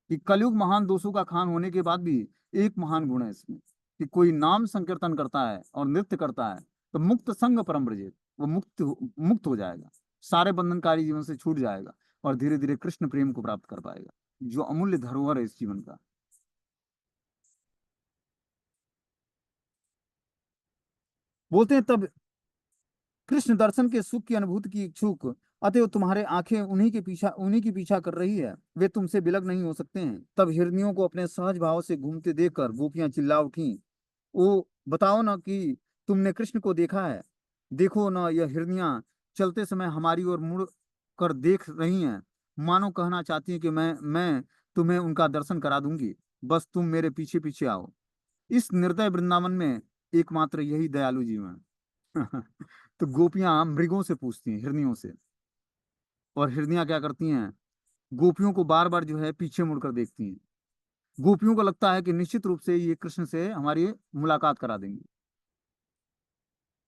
कि कलयुग महान दोषों का खान होने के बाद भी एक महान गुण है इसमें, कि कोई नाम संकीर्तन करता है और नृत्य करता है, तो मुक्त संग परम ब्रजेत, वो मुक्त हो जाएगा, सारे बंधनकारी जीवन से छूट जाएगा, और धीरे धीरे कृष्ण प्रेम को प्राप्त कर पाएगा, जो अमूल्य धरोहर है इस जीवन का। बोलते हैं तब कृष्ण दर्शन के सुख की अनुभूति की इच्छुक, अतएव तुम्हारे आंखें उन्हीं की पीछा कर रही है, वे तुमसे विलग नहीं हो सकते हैं। तब हिरनियों को अपने सहज भाव से घूमते देखकर गोपियां चिल्ला उठी, ओ बताओ ना कि तुमने कृष्ण को देखा है। देखो ना, यह हिरनियां चलते समय हमारी ओर मुड़ कर देख रही हैं, मानो कहना चाहती हैं कि मैं तुम्हें उनका दर्शन करा दूंगी, बस तुम मेरे पीछे पीछे आओ। इस निर्दय वृंदावन में एकमात्र यही दयालु जीवन है। तो गोपियां मृगों से पूछती हैं, हिरनियों से, और हिरनियां क्या करती हैं, गोपियों को बार बार जो है पीछे मुड़कर देखती हैं। गोपियों को लगता है कि निश्चित रूप से ये कृष्ण से हमारी मुलाकात करा देंगी,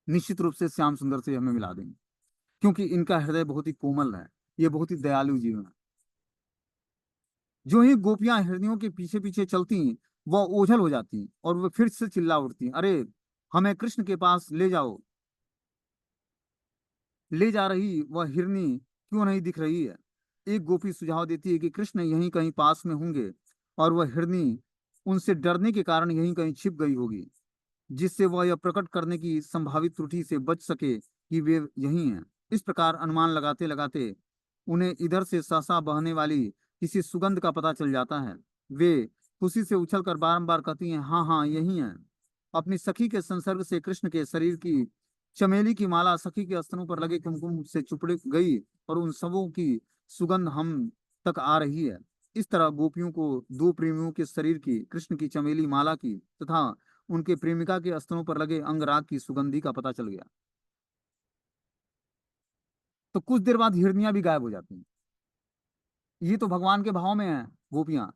निश्चित रूप से श्याम सुंदर से हमें मिला देंगे, क्योंकि इनका हृदय बहुत ही कोमल है, ये बहुत ही दयालु जीवन है। जो ही गोपियां हिरनियों के पीछे पीछे चलती हैं, वह ओझल हो जाती हैं, और वह फिर से चिल्ला उठती हैं, अरे हमें कृष्ण के पास ले जाओ। ले जा रही वह हिरनी क्यों नहीं दिख रही है? एक गोपी सुझाव देती है कि कृष्ण यहीं कहीं पास में होंगे, और वह हिरनी उनसे डरने के कारण यहीं कहीं छिप गई होगी, जिससे वह यह प्रकट करने की संभावित त्रुटि से बच सके कि वे यहीं हैं। इस प्रकार अनुमान लगाते लगाते उन्हें इधर से सहसा बहने वाली किसी सुगंध का पता चल जाता है। वे खुशी से उछलकर बारंबार कहती हैं, हाँ हाँ यही हैं। अपनी सखी के संसर्ग से कृष्ण के शरीर की चमेली की माला सखी के स्तनों पर लगे कुमकुम से चुपड़ गई और उन सबों की सुगंध हम तक आ रही है। इस तरह गोपियों को दो प्रेमियों के शरीर की, कृष्ण की चमेली माला की तथा उनके प्रेमिका के स्तनों पर लगे अंगराग की सुगंधी का पता चल गया। तो कुछ देर बाद हिरनियां भी गायब हो जाती हैं। ये तो भगवान के भाव में है गोपियां,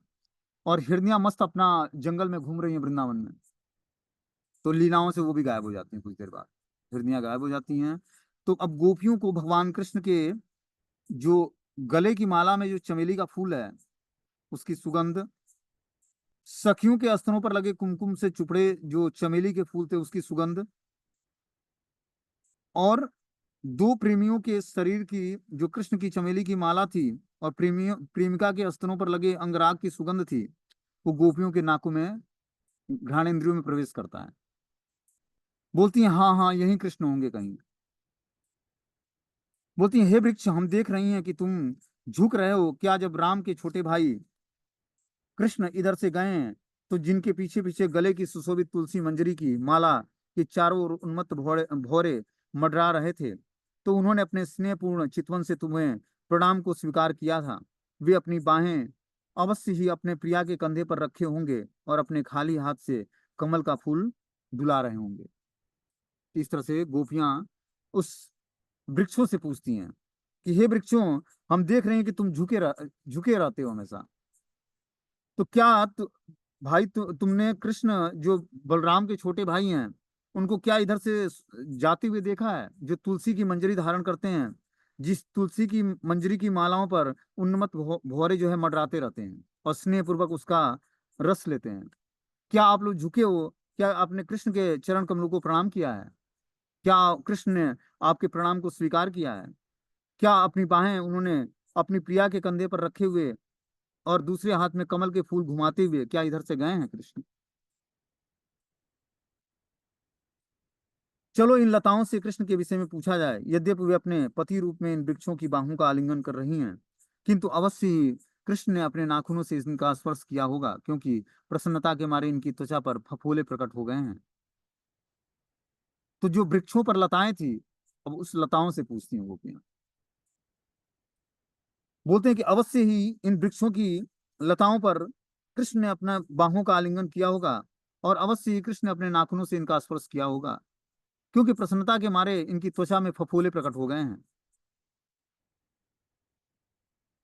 और हिरनियां मस्त अपना जंगल में घूम रही हैं वृंदावन में। तो लीलाओं से वो भी गायब हो जाती हैं कुछ देर बाद, हिरनियां गायब हो जाती हैं। तो अब गोपियों को भगवान कृष्ण के जो गले की माला में जो चमेली का फूल है उसकी सुगंध, सखियों के स्तनों पर लगे कुमकुम से चुपड़े जो चमेली के फूल थे उसकी सुगंध, और दो प्रेमियों के शरीर की जो कृष्ण की चमेली की माला थी और प्रेमियों प्रेमिका के स्तनों पर लगे अंगराग की सुगंध थी, वो गोपियों के नाकों में, घ्राणेंद्रियों में प्रवेश करता है। बोलती हैं हाँ हाँ यही कृष्ण होंगे कहीं। बोलती हैं हे वृक्ष, हम देख रही हैं कि तुम झुक रहे हो, क्या जब राम के छोटे भाई कृष्ण इधर से गए हैं तो जिनके पीछे पीछे गले की सुशोभित तुलसी मंजरी की माला के चारों ओर उन्मत्त भौरे भौरे मंडरा रहे थे, तो उन्होंने अपने स्नेहपूर्ण चितवन से तुम्हें प्रणाम को स्वीकार किया था। वे अपनी बाहें अवश्य ही अपने प्रिया के कंधे पर रखे होंगे और अपने खाली हाथ से कमल का फूल डुला रहे होंगे। इस तरह से गोपियां उस वृक्षों से पूछती हैं कि हे वृक्षों, हम देख रहे हैं कि तुम झुके रहते हो हमेशा। तो क्या भाई तुमने कृष्ण जो बलराम के छोटे भाई हैं उनको क्या इधर से जाते हुए देखा है, जो तुलसी की मंजरी धारण करते हैं, जिस तुलसी की मंजरी की मालाओं पर उन्मत्त भौरे जो है मंडराते रहते हैं और स्नेह पूर्वक उसका रस लेते हैं? क्या आप लोग झुके हो? क्या आपने कृष्ण के चरण कमलों को प्रणाम किया है? क्या कृष्ण ने आपके प्रणाम को स्वीकार किया है? क्या अपनी बाहें उन्होंने अपनी प्रिया के कंधे पर रखे हुए और दूसरे हाथ में कमल के फूल घुमाते हुए क्या इधर से गए हैं कृष्ण? चलो इन लताओं से कृष्ण के विषय में पूछा जाए। यद्यपि वे अपने पति रूप में इन वृक्षों की बाहों का आलिंगन कर रही हैं, किंतु अवश्य ही कृष्ण ने अपने नाखूनों से इनका स्पर्श किया होगा, क्योंकि प्रसन्नता के मारे इनकी त्वचा पर फफोले प्रकट हो गए हैं। तो जो वृक्षों पर लताएं थी, अब उस लताओं से पूछती हैं गोपियां। बोलते हैं कि अवश्य ही इन वृक्षों की लताओं पर कृष्ण ने अपना बाहों का आलिंगन किया होगा, और अवश्य ही कृष्ण ने अपने नाखूनों से इनका स्पर्श किया होगा, क्योंकि प्रसन्नता के मारे इनकी त्वचा में फफोले प्रकट हो गए हैं।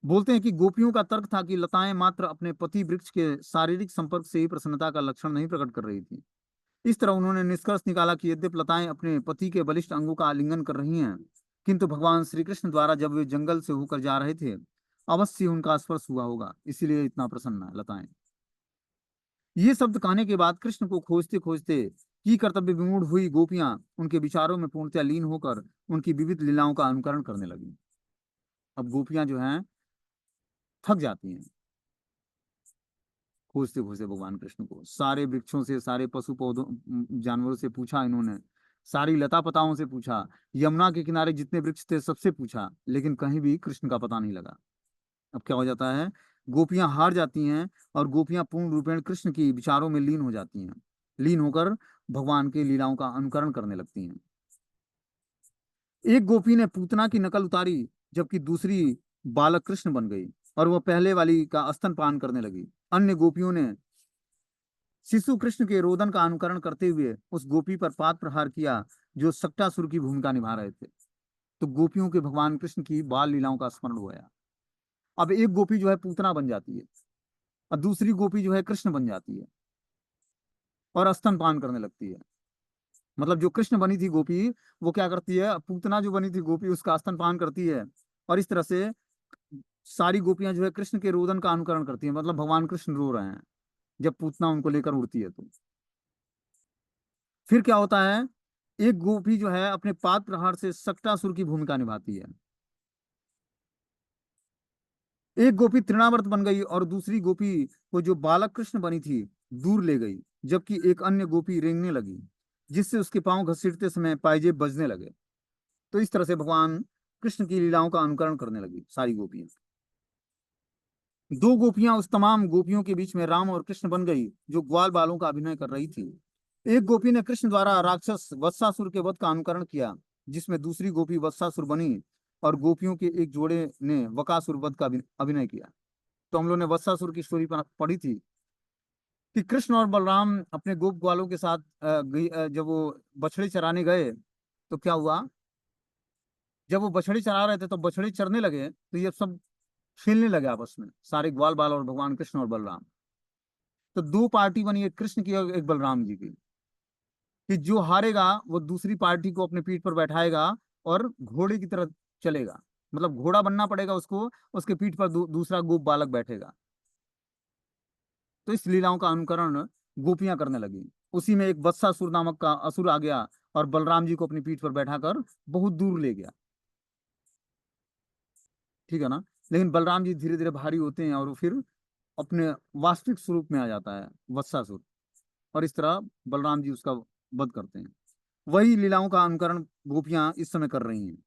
बोलते हैं कि गोपियों का तर्क था कि लताएं मात्र अपने पति वृक्ष के शारीरिक संपर्क से ही प्रसन्नता का लक्षण नहीं प्रकट कर रही थी। इस तरह उन्होंने निष्कर्ष निकाला कि यद्यपि लताएं अपने पति के बलिष्ठ अंगों का आलिंगन कर रही हैं, किंतु भगवान श्री कृष्ण द्वारा जब वे जंगल से होकर जा रहे थे अवश्य उनका स्पर्श हुआ होगा, इसीलिए इतना प्रसन्न है लताएं। ये शब्द कहने के बाद कृष्ण को खोजते खोजते की कर्तव्य विमूढ़ हुई गोपियां उनके विचारों में पूर्णतः लीन होकर उनकी विविध लीलाओं का अनुकरण करने लगी। अब गोपियां जो हैं थक जाती हैं खोजते खोजते भगवान कृष्ण को। सारे वृक्षों से, सारे पशु पौधों, जानवरों से पूछा इन्होंने, सारी लता पताओं से पूछा, यमुना के किनारे जितने वृक्ष थे सबसे पूछा, लेकिन कहीं भी कृष्ण का पता नहीं लगा। अब क्या हो जाता है, गोपियां हार जाती हैं और गोपियां पूर्ण रूपेण कृष्ण की विचारों में लीन हो जाती हैं, लीन होकर भगवान के लीलाओं का अनुकरण करने लगती हैं। एक गोपी ने पूतना की नकल उतारी, जबकि दूसरी बालक कृष्ण बन गई और वह पहले वाली का स्तनपान करने लगी। अन्य गोपियों ने शिशु कृष्ण के रोदन का अनुकरण करते हुए उस गोपी पर पाद प्रहार किया जो सक्टासुर की भूमिका निभा रहे थे। तो गोपियों के भगवान कृष्ण की बाल लीलाओं का स्मरण हुआ। अब एक गोपी जो है पूतना बन जाती है और दूसरी गोपी जो है कृष्ण बन जाती है और स्तनपान करने लगती है। मतलब जो कृष्ण बनी थी गोपी, वो क्या करती है, पूतना जो बनी थी गोपी उसका स्तनपान करती है, और इस तरह से सारी गोपियां जो है कृष्ण के रोदन का अनुकरण करती हैं। मतलब भगवान कृष्ण रो रहे हैं जब पूतना उनको लेकर उड़ती है। तो फिर क्या होता है, एक गोपी जो है अपने पाद प्रहार से सक्टासुर की भूमिका निभाती है। एक गोपी तृणावर्त बन गई और दूसरी गोपी को जो बालक कृष्ण बनी थी दूर ले गई, जबकि एक अन्य गोपी रेंगने लगी, जिससे उसके पांव घसीटते समय पायजेब बजने लगे। तो इस तरह से भगवान कृष्ण की लीलाओं का अनुकरण करने लगी सारी गोपियां। दो गोपियां उस तमाम गोपियों के बीच में राम और कृष्ण बन गई जो ग्वाल बालों का अभिनय कर रही थी। एक गोपी ने कृष्ण द्वारा राक्षस वत्सासुर के वध का अनुकरण किया, जिसमें दूसरी गोपी वत्सासुर बनी, और गोपियों के एक जोड़े ने वकासुर वध का अभिनय किया। तो हम लोग ने वत्सासुर की स्टोरी पढ़ी थी कि कृष्ण और बलराम अपने गोप ग्वालों के साथ जब वो बछड़े चराने गए, तो क्या हुआ, जब वो बछड़े चरा रहे थे तो बछड़े चरने लगे, तो ये सब खेलने लगे आपस में, सारे ग्वाल बाल और भगवान कृष्ण और बलराम। तो दो पार्टी बनी, एक कृष्ण की और एक बलराम जी की, कि जो हारेगा वो दूसरी पार्टी को अपने पीठ पर बैठाएगा और घोड़े की तरह चलेगा, मतलब घोड़ा बनना पड़ेगा उसको, उसके पीठ पर दूसरा गोप बालक बैठेगा। तो इस लीलाओं का अनुकरण गोपियां करने लगी। उसी में एक वत्सासुर नामक का असुर आ गया और बलराम जी को अपनी पीठ पर बैठाकर बहुत दूर ले गया, ठीक है ना। लेकिन बलराम जी धीरे धीरे भारी होते हैं और वो फिर अपने वास्तविक स्वरूप में आ जाता है वत्सासुर, और इस तरह बलराम जी उसका वध करते हैं। वही लीलाओं का अनुकरण गोपियां इस समय कर रही हैं।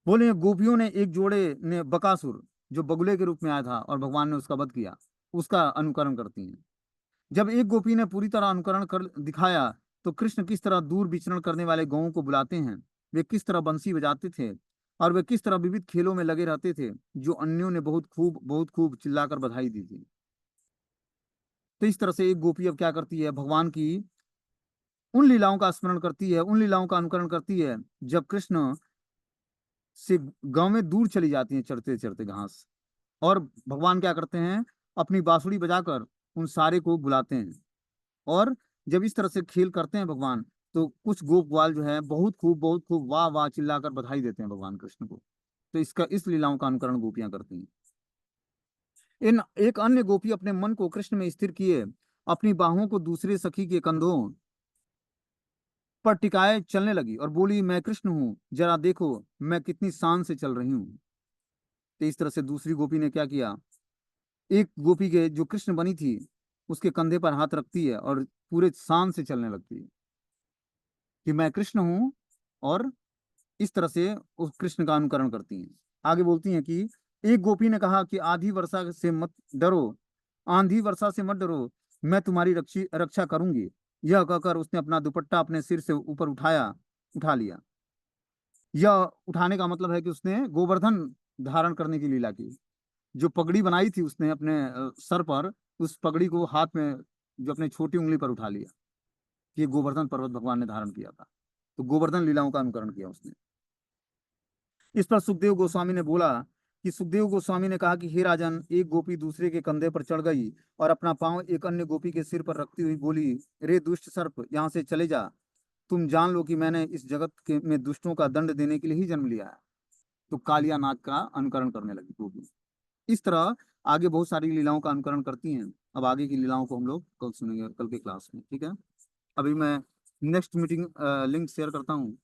बोले गोपियों ने एक जोड़े ने बकासुर, जो बगुले के रूप में आया था और भगवान ने उसका वध किया, उसका अनुकरण करती हैं। जब एक गोपी ने पूरी तरह अनुकरण कर दिखाया, तो कृष्ण किस तरह दूर विचरण करने वाले गौओं को बुलाते हैं, वे किस तरह बंसी बजाते थे, और वे किस तरह विविध खेलों में लगे रहते थे, जो अन्यों ने बहुत खूब चिल्लाकर बधाई दी थी। तो इस तरह से एक गोपी अब क्या करती है, भगवान की उन लीलाओं का स्मरण करती है, उन लीलाओं का अनुकरण करती है जब कृष्ण से गांव में दूर चली जाती हैं चरते चरते घास, और भगवान क्या करते हैं, अपनी बांसुरी बजाकर उन सारे को बुलाते हैं। और जब इस तरह से खेल करते हैं भगवान, तो कुछ गोप ग्वाल जो है बहुत खूब वाह वाह चिल्लाकर बधाई देते हैं भगवान कृष्ण को। तो इसका इस लीलाओं का अनुकरण गोपियां करती हैं। इन एक अन्य गोपी अपने मन को कृष्ण में स्थिर किए अपनी बाहों को दूसरे सखी के कंधों पर टिकाए चलने लगी और बोली, मैं कृष्ण हूँ, जरा देखो मैं कितनी शान से चल रही हूँ। तो इस तरह से दूसरी गोपी ने क्या किया, एक गोपी के जो कृष्ण बनी थी उसके कंधे पर हाथ रखती है और पूरे शान से चलने लगती है कि मैं कृष्ण हूँ, और इस तरह से उस कृष्ण का अनुकरण करती हैं। आगे बोलती हैं कि एक गोपी ने कहा कि आंधी वर्षा से मत डरो, मैं तुम्हारी रक्षा करूंगी। यह कहकर उसने अपना दुपट्टा अपने सिर से ऊपर उठा लिया। यह उठाने का मतलब है कि उसने गोवर्धन धारण करने की लीला की। जो पगड़ी बनाई थी उसने अपने सर पर, उस पगड़ी को हाथ में जो अपने छोटी उंगली पर उठा लिया। ये गोवर्धन पर्वत भगवान ने धारण किया था। तो गोवर्धन लीलाओं का अनुकरण किया उसने। इस पर सुखदेव गोस्वामी ने बोला कि सुखदेव गोस्वामी ने कहा कि हे राजन, एक गोपी दूसरे के कंधे पर चढ़ गई और अपना पांव एक अन्य गोपी के सिर पर रखती हुई बोली, रे दुष्ट सर्प, यहाँ से चले जा। तुम जान लो कि मैंने इस जगत के में दुष्टों का दंड देने के लिए ही जन्म लिया है। तो कालिया नाग का अनुकरण करने लगी गोपी। इस तरह आगे बहुत सारी लीलाओं का अनुकरण करती हैं। अब आगे की लीलाओं को हम लोग कल सुनेंगे, कल के क्लास में, ठीक है। अभी मैं नेक्स्ट मीटिंग लिंक शेयर करता हूँ।